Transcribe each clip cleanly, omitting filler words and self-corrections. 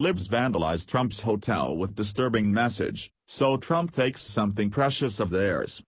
Libs vandalize Trump's hotel with disturbing message, so Trump takes something precious of theirs.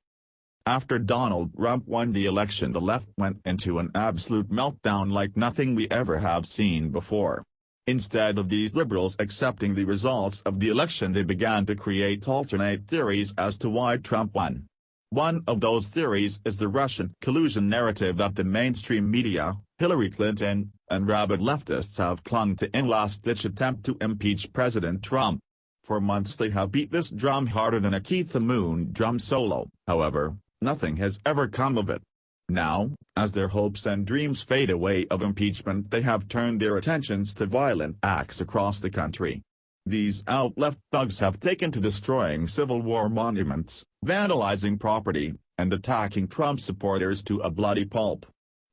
After Donald Trump won the election, the left went into an absolute meltdown like nothing we ever have seen before. Instead of these liberals accepting the results of the election, they began to create alternate theories as to why Trump won. One of those theories is the Russian collusion narrative that the mainstream media, Hillary Clinton, and rabid leftists have clung to in last-ditch attempt to impeach President Trump. For months they have beat this drum harder than a Keith the Moon drum solo. However, nothing has ever come of it. Now, as their hopes and dreams fade away of impeachment, they have turned their attentions to violent acts across the country. These out-left thugs have taken to destroying Civil War monuments, vandalizing property, and attacking Trump supporters to a bloody pulp.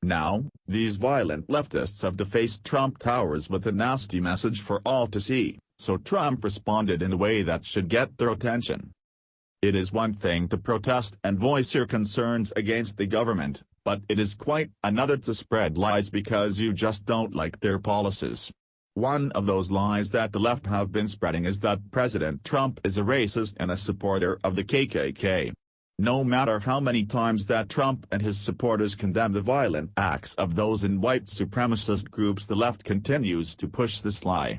Now, these violent leftists have defaced Trump Towers with a nasty message for all to see, so Trump responded in a way that should get their attention. It is one thing to protest and voice your concerns against the government, but it is quite another to spread lies because you just don't like their policies. One of those lies that the left have been spreading is that President Trump is a racist and a supporter of the KKK. No matter how many times that Trump and his supporters condemn the violent acts of those in white supremacist groups, the left continues to push this lie.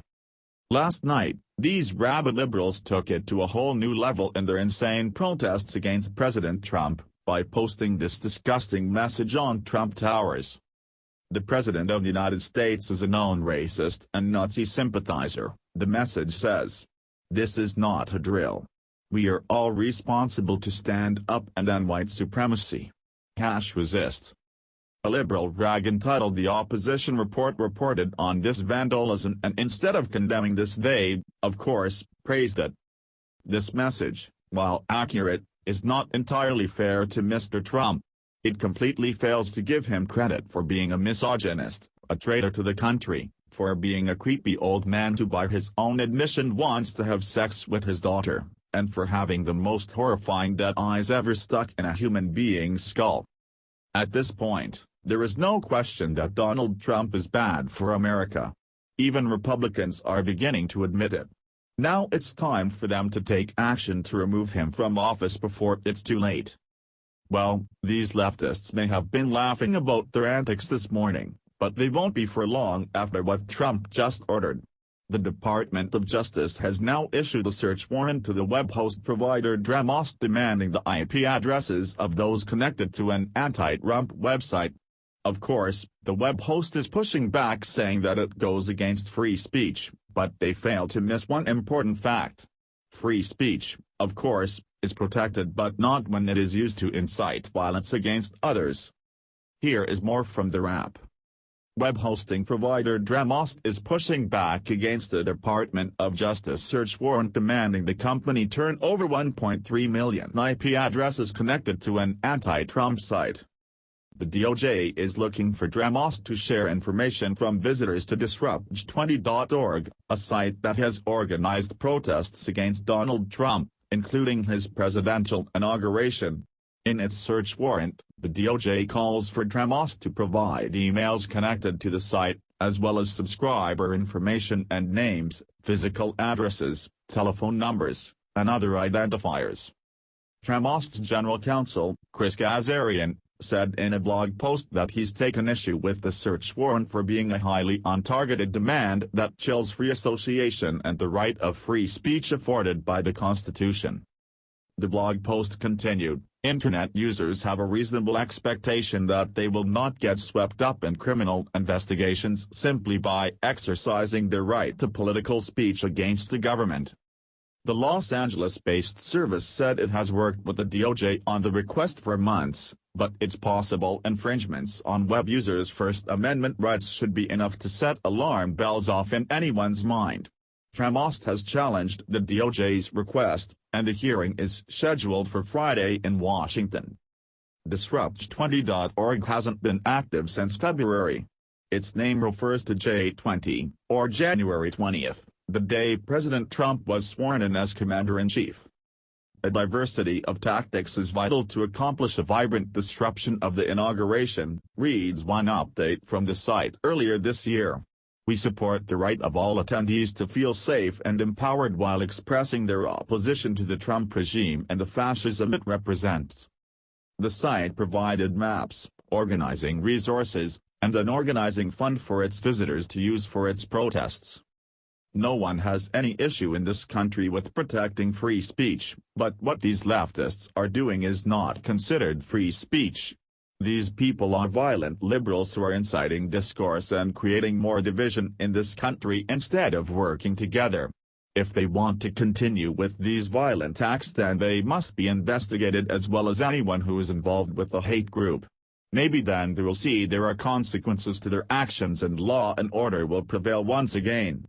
Last night, these rabid liberals took it to a whole new level in their insane protests against President Trump, by posting this disgusting message on Trump Towers. The President of the United States is a known racist and Nazi sympathizer, the message says. This is not a drill. We are all responsible to stand up and end white supremacy. #resist. A liberal rag entitled The Opposition Report reported on this vandalism, and instead of condemning this they, of course, praised it. This message, while accurate, is not entirely fair to Mr. Trump. It completely fails to give him credit for being a misogynist, a traitor to the country, for being a creepy old man who by his own admission wants to have sex with his daughter, and for having the most horrifying dead eyes ever stuck in a human being's skull. At this point, there is no question that Donald Trump is bad for America. Even Republicans are beginning to admit it. Now it's time for them to take action to remove him from office before it's too late. Well, these leftists may have been laughing about their antics this morning, but they won't be for long after what Trump just ordered. The Department of Justice has now issued a search warrant to the web host provider Dramos, demanding the IP addresses of those connected to an anti-Trump website. Of course, the web host is pushing back, saying that it goes against free speech, but they fail to miss one important fact. Free speech, of course, is protected, but not when it is used to incite violence against others. Here is more from the wrap. Web hosting provider Dramos is pushing back against the Department of Justice search warrant demanding the company turn over 1.3 million IP addresses connected to an anti-Trump site. The DOJ is looking for Dramos to share information from visitors to disrupt20.org, a site that has organized protests against Donald Trump, including his presidential inauguration. In its search warrant, the DOJ calls for Dramos to provide emails connected to the site, as well as subscriber information and names, physical addresses, telephone numbers, and other identifiers. Dramos' general counsel, Chris Gazarian, said in a blog post that he's taken issue with the search warrant for being a highly untargeted demand that chills free association and the right of free speech afforded by the Constitution. The blog post continued, "Internet users have a reasonable expectation that they will not get swept up in criminal investigations simply by exercising their right to political speech against the government." The Los Angeles-based service said it has worked with the DOJ on the request for months, but its possible infringements on web users' First Amendment rights should be enough to set alarm bells off in anyone's mind. Dramos has challenged the DOJ's request, and the hearing is scheduled for Friday in Washington. Disrupt20.org hasn't been active since February. Its name refers to J20, or January 20th, the day President Trump was sworn in as Commander-in-Chief. A diversity of tactics is vital to accomplish a vibrant disruption of the inauguration, reads one update from the site earlier this year. We support the right of all attendees to feel safe and empowered while expressing their opposition to the Trump regime and the fascism it represents. The site provided maps, organizing resources, and an organizing fund for its visitors to use for its protests. No one has any issue in this country with protecting free speech, but what these leftists are doing is not considered free speech. These people are violent liberals who are inciting discourse and creating more division in this country instead of working together. If they want to continue with these violent acts, then they must be investigated as well as anyone who is involved with the hate group. Maybe then they will see there are consequences to their actions and law and order will prevail once again.